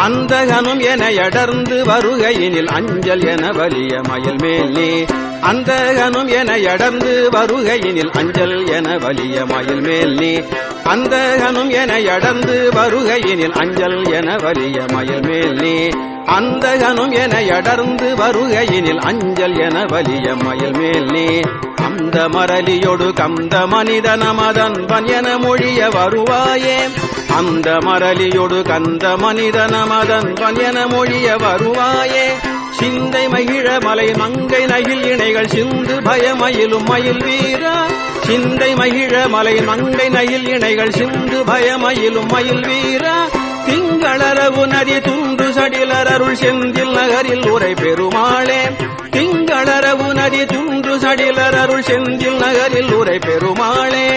அந்தகனும் என எடர்ந்து வருகையினில் அஞ்சல் என வலிய மயில் மேல் நீ அந்தகனும் என எடர்ந்து வருகையினில் அஞ்சல் என வலிய மயில் மேல் நீ அந்தகனும் என எடர்ந்து வருகையினில் அஞ்சல் என வலிய மயில் மேல் நீ அந்தகனும் என எடர்ந்து வருகையினில் அஞ்சல் என வலிய மயில் மேல் நீ அந்த மரலியொடு கந்த மனிதனமதன்பன் என மொழிய வருவாயே அந்த மரலியொடு கந்த மனிதனமதன்பன் என மொழிய வருவாயே சிந்தை மகிழ மலை மங்கை நகில் இணைகள் சிந்து பயமயிலும் மயில் வீரா சிந்தை மகிழ மலை மங்கை நகில் இணைகள் சிந்து பயமயிலும் மயில் வீரா திங்களரவு நதி துன்று சடிலரருள் செந்தில் நகரில் உரை பெருமாளே திங்களரவு நதி துன்று சடிலரருள் செந்தில் நகரில் உரை பெருமாளே